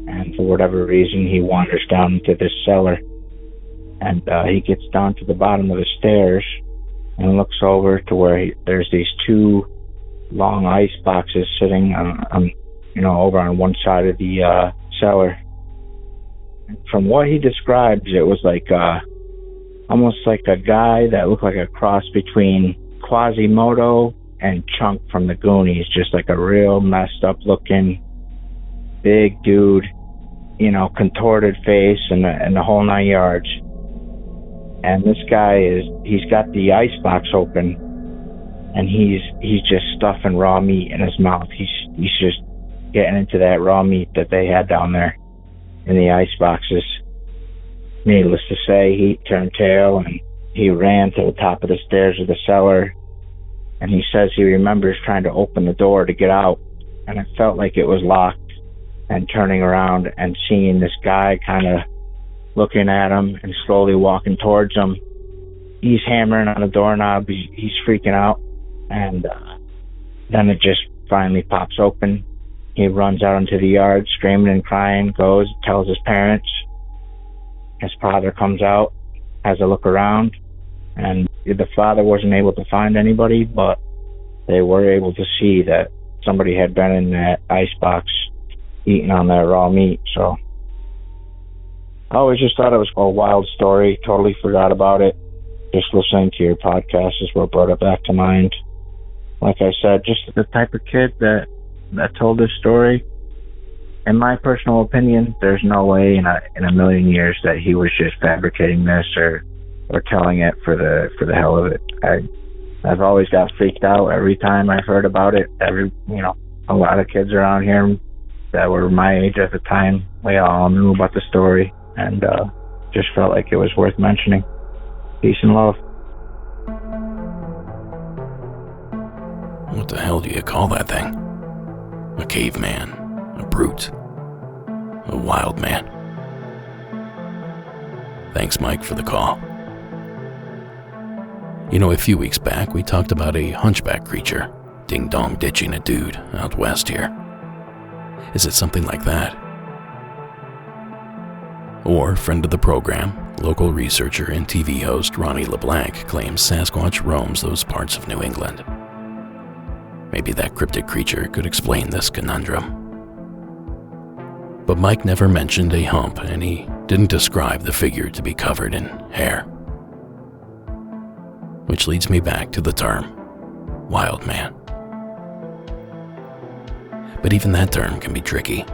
And for whatever reason, he wanders down into this cellar. And he gets down to the bottom of the stairs and looks over to where there's these two long ice boxes sitting on over on one side of the cellar. From what he describes, it was like almost like a guy that looked like a cross between Quasimodo and Chunk from the Goonies, just like a real messed up looking big dude, contorted face and the whole 9 yards. and this guy he's got the icebox open, and he's just stuffing raw meat in his mouth. He's just getting into that raw meat that they had down there in the ice boxes. Needless to say, he turned tail and he ran to the top of the stairs of the cellar, and he says he remembers trying to open the door to get out, and it felt like it was locked, and turning around and seeing this guy kind of looking at him and slowly walking towards him. He's hammering on the doorknob. He's freaking out, and then it just finally pops open. He runs out into the yard screaming and crying, goes, tells his parents. His father comes out, has a look around, and the father wasn't able to find anybody, but they were able to see that somebody had been in that icebox eating on that raw meat. So I always just thought it was a wild story, totally forgot about it. Just listening to your podcast is what brought it back to mind. Like I said, just the type of kid that told this story. In my personal opinion, there's no way in a million years that he was just fabricating this or telling it for the hell of it. I've always got freaked out every time I've heard about it. A lot of kids around here that were my age at the time, we all knew about the story, and just felt like it was worth mentioning. Peace and love. What the hell do you call that thing? A caveman, a brute, a wild man. Thanks, Mike, for the call. You know, a few weeks back, we talked about a hunchback creature ding-dong ditching a dude out west here. Is it something like that? Or, friend of the program, local researcher and TV host Ronnie LeBlanc claims Sasquatch roams those parts of New England. Maybe that cryptid creature could explain this conundrum. But Mike never mentioned a hump, and he didn't describe the figure to be covered in hair. Which leads me back to the term, wild man. But even that term can be tricky,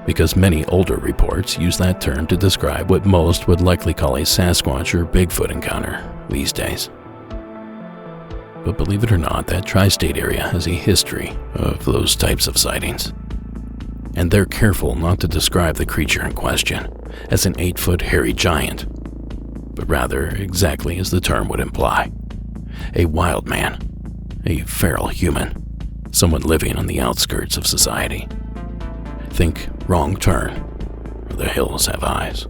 because many older reports use that term to describe what most would likely call a Sasquatch or Bigfoot encounter these days. But believe it or not, that tri-state area has a history of those types of sightings. And they're careful not to describe the creature in question as an 8-foot hairy giant, but rather exactly as the term would imply. A wild man, a feral human, someone living on the outskirts of society. Think Wrong Turn, or The Hills Have Eyes.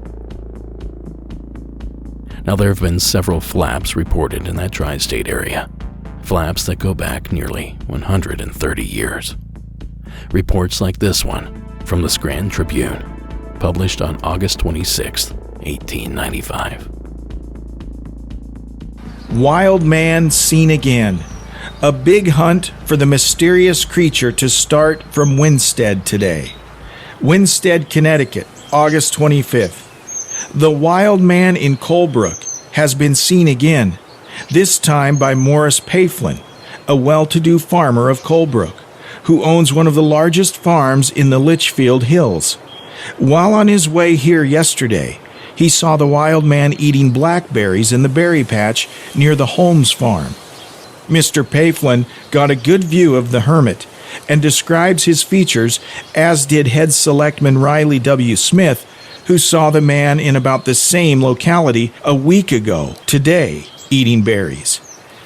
Now there have been several flaps reported in that tri-state area. Flaps that go back nearly 130 years. Reports like this one from the Scranton Tribune, published on August 26, 1895. Wild man seen again. A big hunt for the mysterious creature to start from Winstead today. Winstead, Connecticut, August 25th. The wild man in Colebrook has been seen again, this time by Morris Payflin, a well-to-do farmer of Colebrook, who owns one of the largest farms in the Litchfield Hills. While on his way here yesterday, he saw the wild man eating blackberries in the berry patch near the Holmes farm. Mr. Payflin got a good view of the hermit and describes his features, as did head selectman Riley W. Smith, who saw the man in about the same locality a week ago today, eating berries.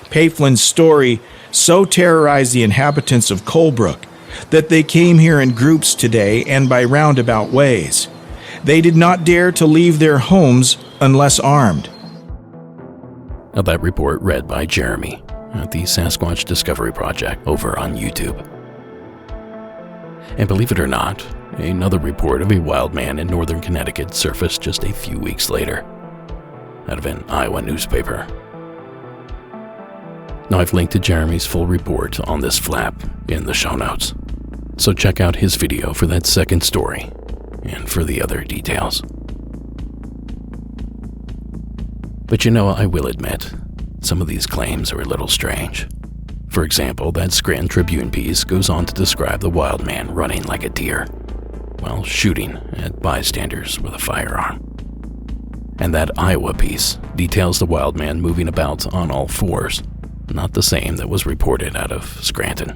Payflin's story so terrorized the inhabitants of Colebrook that they came here in groups today and by roundabout ways. They did not dare to leave their homes unless armed. Now that report read by Jeremy at the Sasquatch Discovery Project over on YouTube. And believe it or not, another report of a wild man in northern Connecticut surfaced just a few weeks later, out of an Iowa newspaper. Now I've linked to Jeremy's full report on this flap in the show notes, so check out his video for that second story and for the other details. But you know, I will admit, some of these claims are a little strange. For example, that Scranton Tribune piece goes on to describe the wild man running like a deer while shooting at bystanders with a firearm. And that Iowa piece details the wild man moving about on all fours, not the same that was reported out of Scranton.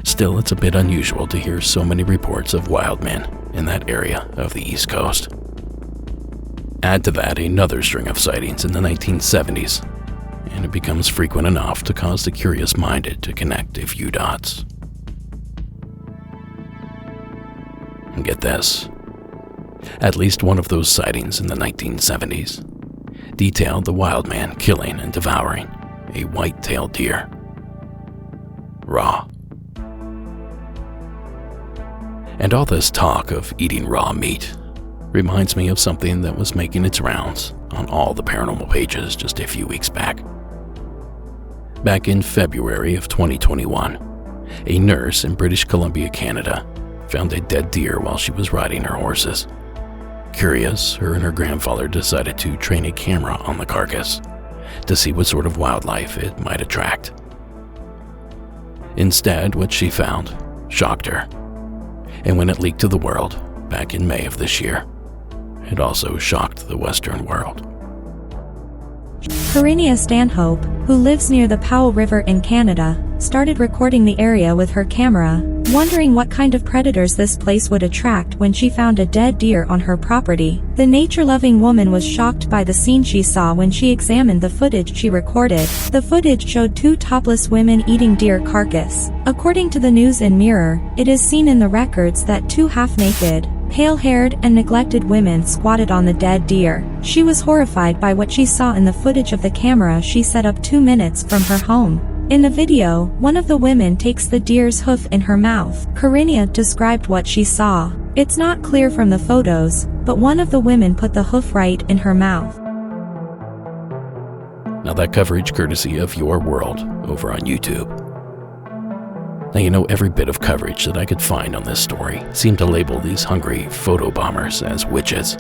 Still, it's a bit unusual to hear so many reports of wild men in that area of the East Coast. Add to that another string of sightings in the 1970s, and it becomes frequent enough to cause the curious-minded to connect a few dots. And get this. At least one of those sightings in the 1970s detailed the wild man killing and devouring a white-tailed deer. Raw. And all this talk of eating raw meat reminds me of something that was making its rounds on all the paranormal pages just a few weeks back. Back in February of 2021, a nurse in British Columbia, Canada, found a dead deer while she was riding her horses. Curious, her and her grandfather decided to train a camera on the carcass to see what sort of wildlife it might attract. Instead, what she found shocked her, and when it leaked to the world back in May of this year, it also shocked the Western world. Karenia Stanhope, who lives near the Powell River in Canada, started recording the area with her camera, wondering what kind of predators this place would attract when she found a dead deer on her property. The nature-loving woman was shocked by the scene she saw when she examined the footage she recorded. The footage showed two topless women eating deer carcass. According to the News and Mirror, it is seen in the records that two half-naked, pale-haired and neglected women squatted on the dead deer. She was horrified by what she saw in the footage of the camera she set up 2 minutes from her home. In the video, one of the women takes the deer's hoof in her mouth. Karenia described what she saw. It's not clear from the photos, but one of the women put the hoof right in her mouth. Now that coverage courtesy of Your World over on YouTube. Now you know, every bit of coverage that I could find on this story seemed to label these hungry photo bombers as witches.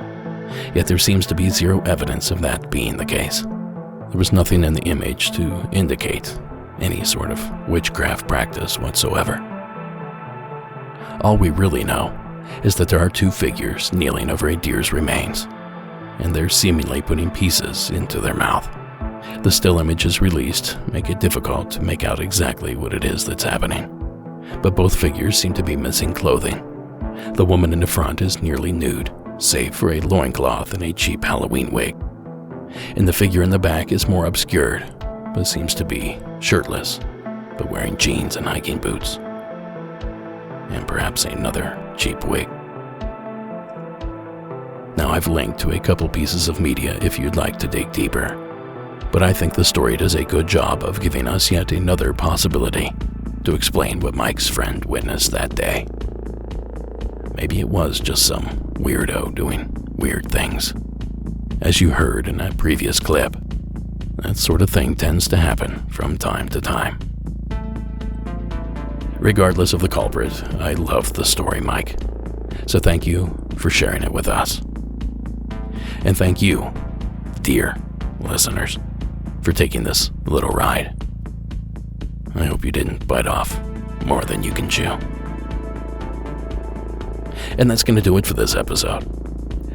Yet there seems to be zero evidence of that being the case. There was nothing in the image to indicate any sort of witchcraft practice whatsoever. All we really know is that there are two figures kneeling over a deer's remains, and they're seemingly putting pieces into their mouth. The still images released make it difficult to make out exactly what it is that's happening, but both figures seem to be missing clothing. The woman in the front is nearly nude, save for a loincloth and a cheap Halloween wig. And the figure in the back is more obscured, but seems to be shirtless, but wearing jeans and hiking boots. And perhaps another cheap wig. Now I've linked to a couple pieces of media if you'd like to dig deeper, but I think the story does a good job of giving us yet another possibility to explain what Mike's friend witnessed that day. Maybe it was just some weirdo doing weird things. As you heard in that previous clip, that sort of thing tends to happen from time to time. Regardless of the culprit, I love the story, Mike. So thank you for sharing it with us. And thank you, dear listeners, for taking this little ride. I hope you didn't bite off more than you can chew. And that's going to do it for this episode.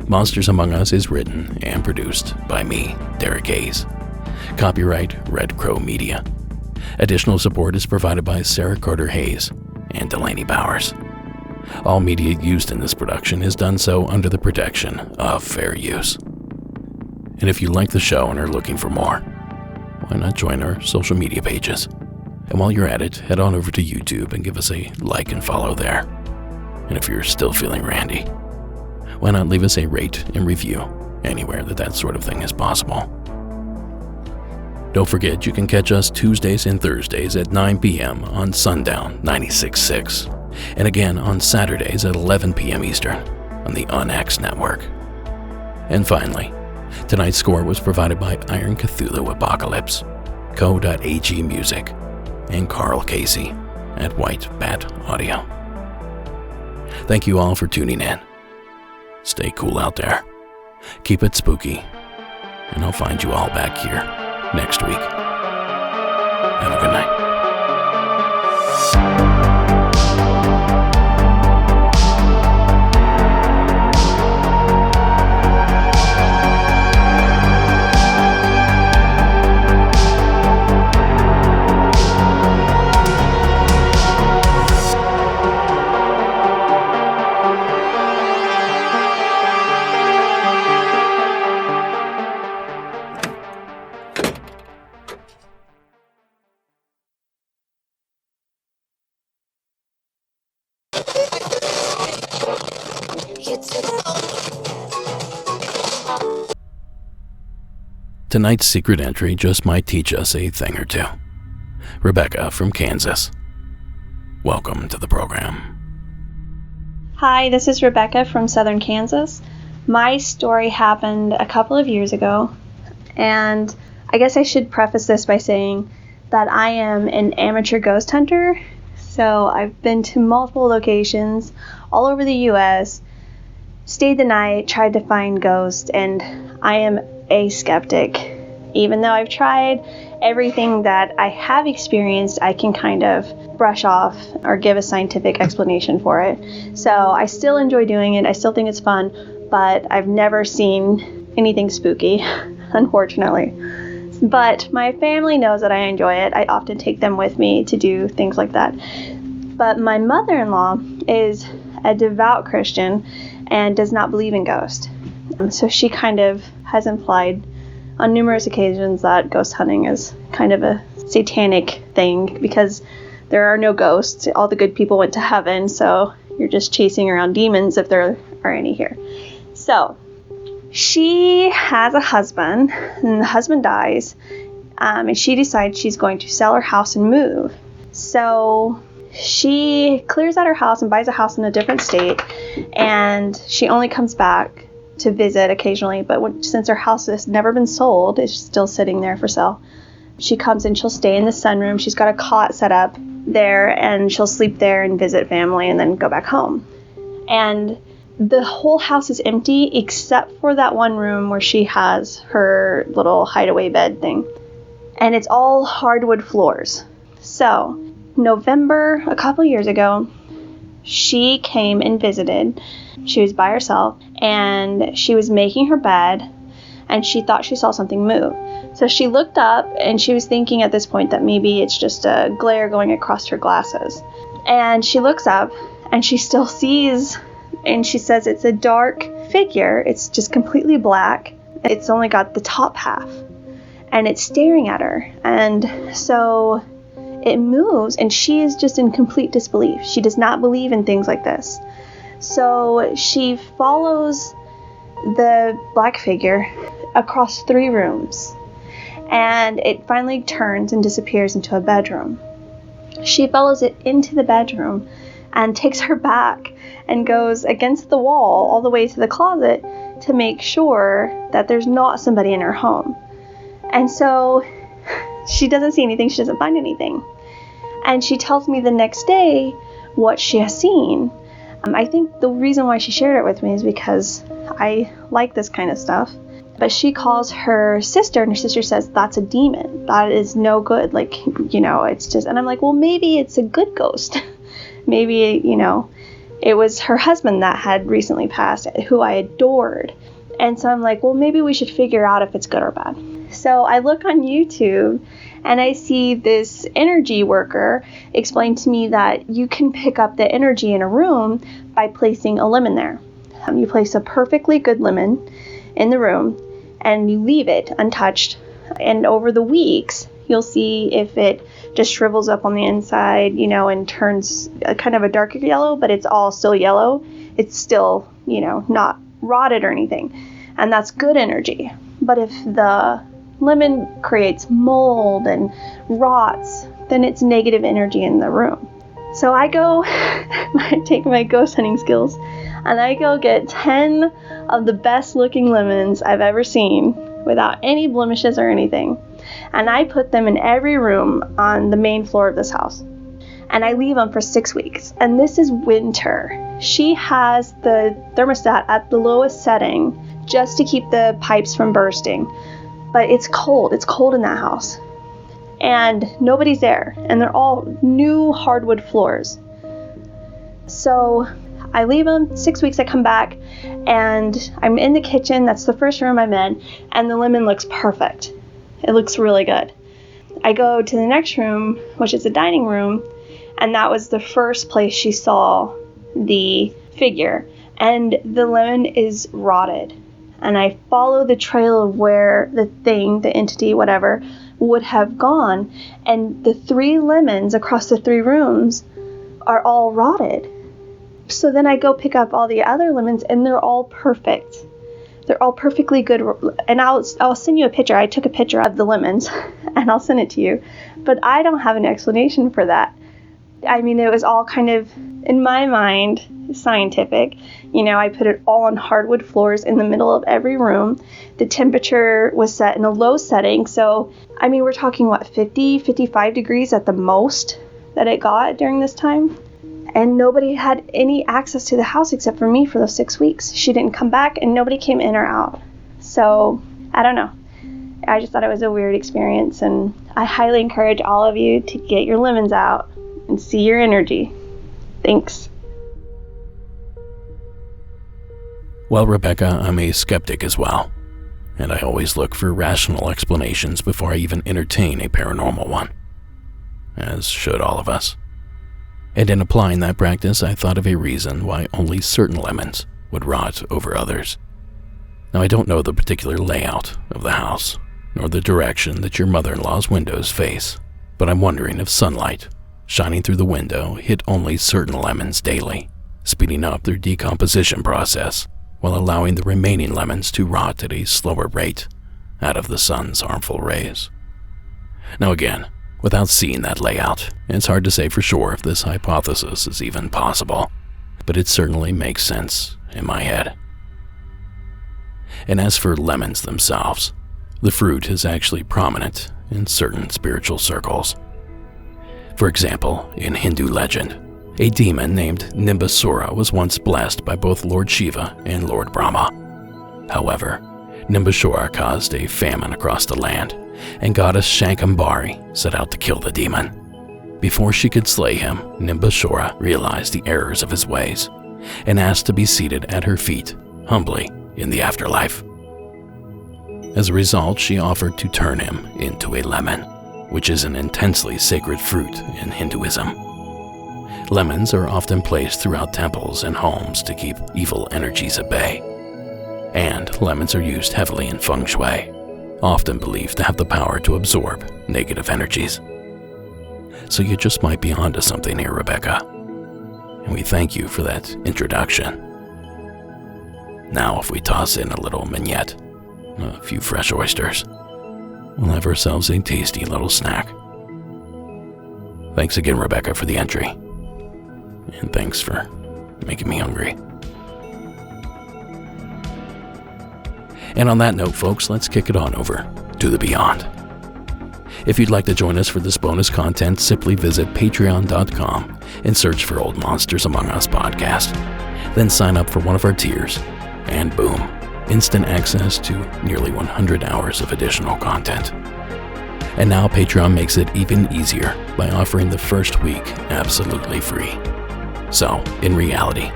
Monsters Among Us is written and produced by me, Derek Hayes. Copyright Red Crow Media. Additional support is provided by Sarah Carter Hayes and Delaney Bowers. All media used in this production is done so under the protection of fair use. And if you like the show and are looking for more, why not join our social media pages? And while you're at it, head on over to YouTube and give us a like and follow there. And if you're still feeling randy, why not leave us a rate and review anywhere that sort of thing is possible. Don't forget, you can catch us Tuesdays and Thursdays at 9 p.m. on Sundown 96.6, and again on Saturdays at 11 p.m. Eastern on the UnX Network. And finally, tonight's score was provided by Iron Cthulhu Apocalypse, Co.ag Music, and Carl Casey at White Bat Audio. Thank you all for tuning in. Stay cool out there. Keep it spooky, and I'll find you all back here next week. Have a good night. Tonight's secret entry just might teach us a thing or two. Rebecca from Kansas. Welcome to the program. Hi, this is Rebecca from southern Kansas. My story happened a couple of years ago, and I guess I should preface this by saying that I am an amateur ghost hunter. So I've been to multiple locations all over the U.S., stayed the night, tried to find ghosts, and I am a skeptic. Even though I've tried everything that I have experienced, I can kind of brush off or give a scientific explanation for it. So I still enjoy doing it. I still think it's fun, but I've never seen anything spooky, unfortunately. But my family knows that I enjoy it. I often take them with me to do things like that. But my mother-in-law is a devout Christian and does not believe in ghosts. So she kind of has implied on numerous occasions that ghost hunting is kind of a satanic thing because there are no ghosts. All the good people went to heaven, so you're just chasing around demons if there are any here. So she has a husband, and the husband dies, and she decides she's going to sell her house and move. So she clears out her house and buys a house in a different state, and she only comes back to visit occasionally, but since her house has never been sold, it's still sitting there for sale. She comes and she'll stay in the sunroom. She's got a cot set up there, and she'll sleep there and visit family and then go back home. And the whole house is empty except for that one room where she has her little hideaway bed thing. And it's all hardwood floors. So, November, a couple years ago, she came and visited. She was by herself, and she was making her bed, and she thought she saw something move. So she looked up, and she was thinking at this point that maybe it's just a glare going across her glasses. And she looks up, and she still sees, and she says it's a dark figure. It's just completely black. It's only got the top half, and it's staring at her. And so it moves, and she is just in complete disbelief. She does not believe in things like this. So she follows the black figure across 3 rooms, and it finally turns and disappears into a bedroom. She follows it into the bedroom and takes her back and goes against the wall all the way to the closet to make sure that there's not somebody in her home. And so she doesn't see anything, she doesn't find anything. And she tells me the next day what she has seen. I think the reason why she shared it with me is because I like this kind of stuff. But she calls her sister, and her sister says, that's a demon. That is no good. Like, it's just, and I'm like, well, maybe it's a good ghost. Maybe, it was her husband that had recently passed, who I adored. And so I'm like, well, maybe we should figure out if it's good or bad. So I look on YouTube, and I see this energy worker explain to me that you can pick up the energy in a room by placing a lemon there. You place a perfectly good lemon in the room, and you leave it untouched. And over the weeks, you'll see if it just shrivels up on the inside, and turns kind of a darker yellow, but it's all still yellow. It's still, not rotted or anything. And that's good energy. But if the lemon creates mold and rots, then it's negative energy in the room. So I go, I take my ghost hunting skills, and I go get 10 of the best looking lemons I've ever seen without any blemishes or anything. And I put them in every room on the main floor of this house. And I leave them for 6 weeks. And this is winter. She has the thermostat at the lowest setting just to keep the pipes from bursting. But it's cold. It's cold in that house. And nobody's there. And they're all new hardwood floors. So I leave them 6 weeks. I come back, and I'm in the kitchen. That's the first room I'm in. And the lemon looks perfect. It looks really good. I go to the next room, which is the dining room. And that was the first place she saw the figure. And the lemon is rotted. And I follow the trail of where the thing, the entity, whatever, would have gone. And the 3 lemons across the 3 rooms are all rotted. So then I go pick up all the other lemons, and they're all perfect. They're all perfectly good. And I'll send you a picture. I took a picture of the lemons, and I'll send it to you. But I don't have an explanation for that. I mean, it was all kind of, in my mind, scientific. You know, I put it all on hardwood floors in the middle of every room. The temperature was set in a low setting. So, I mean, we're talking, 50, 55 degrees at the most that it got during this time. And nobody had any access to the house except for me for those 6 weeks. She didn't come back, and nobody came in or out. So, I don't know. I just thought it was a weird experience, and I highly encourage all of you to get your lemons out and see your energy. Thanks. Well, Rebecca, I'm a skeptic as well, and I always look for rational explanations before I even entertain a paranormal one, as should all of us. And in applying that practice, I thought of a reason why only certain lemons would rot over others. Now, I don't know the particular layout of the house, nor the direction that your mother-in-law's windows face, but I'm wondering if sunlight shining through the window hit only certain lemons daily, speeding up their decomposition process while allowing the remaining lemons to rot at a slower rate out of the sun's harmful rays. Now again, without seeing that layout, it's hard to say for sure if this hypothesis is even possible, but it certainly makes sense in my head. And as for lemons themselves, the fruit is actually prominent in certain spiritual circles. For example, in Hindu legend, a demon named Nimbasura was once blessed by both Lord Shiva and Lord Brahma. However, Nimbasura caused a famine across the land, and goddess Shankambari set out to kill the demon. Before she could slay him, Nimbasura realized the errors of his ways and asked to be seated at her feet, humbly, in the afterlife. As a result, she offered to turn him into a lemon, which is an intensely sacred fruit in Hinduism. Lemons are often placed throughout temples and homes to keep evil energies at bay. And lemons are used heavily in feng shui, often believed to have the power to absorb negative energies. So you just might be onto something here, Rebecca. And we thank you for that introduction. Now, if we toss in a little mignette, a few fresh oysters, we'll have ourselves a tasty little snack. Thanks again, Rebecca, for the entry. And thanks for making me hungry. And on that note, folks, let's kick it on over to the beyond. If you'd like to join us for this bonus content, simply visit patreon.com and search for Old Monsters Among Us podcast. Then sign up for one of our tiers, and boom, instant access to nearly 100 hours of additional content. And now Patreon makes it even easier by offering the first week absolutely free. So, in reality,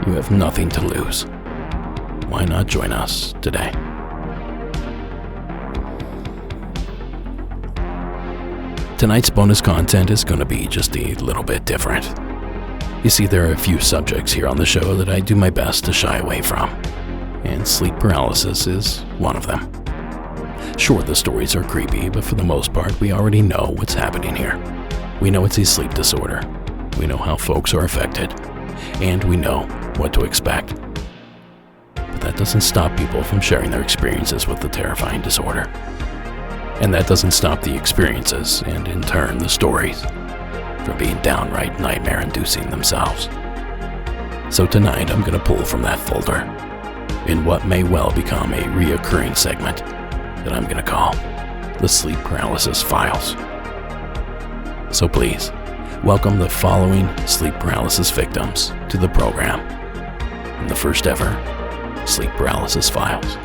you have nothing to lose. Why not join us today? Tonight's bonus content is going to be just a little bit different. You see, there are a few subjects here on the show that I do my best to shy away from, and sleep paralysis is one of them. Sure, the stories are creepy, but for the most part, we already know what's happening here. We know it's a sleep disorder. We know how folks are affected, and we know what to expect. But that doesn't stop people from sharing their experiences with the terrifying disorder. And that doesn't stop the experiences, and in turn the stories, from being downright nightmare-inducing themselves. So tonight I'm going to pull from that folder in what may well become a reoccurring segment that I'm going to call the Sleep Paralysis Files. So please, welcome the following sleep paralysis victims to the program in the first ever Sleep Paralysis Files.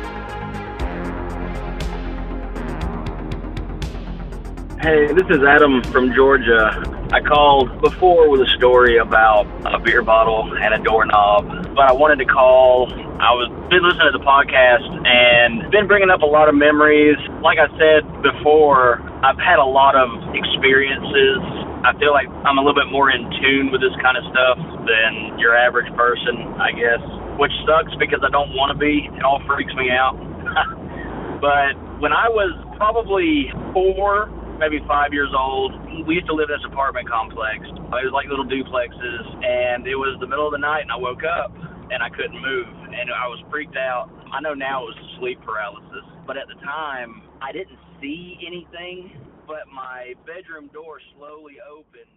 Hey, this is Adam from Georgia. I called before with a story about a beer bottle and a doorknob, but I wanted to call. I've been listening to the podcast and been bringing up a lot of memories. Like I said before, I've had a lot of experiences. I feel like I'm a little bit more in tune with this kind of stuff than your average person, I guess, which sucks because I don't want to be. It all freaks me out. But when I was probably 4, maybe 5 years old. We used to live in this apartment complex. It was like little duplexes, and it was the middle of the night, and I woke up, and I couldn't move, and I was freaked out. I know now it was sleep paralysis, but at the time, I didn't see anything, but my bedroom door slowly opened,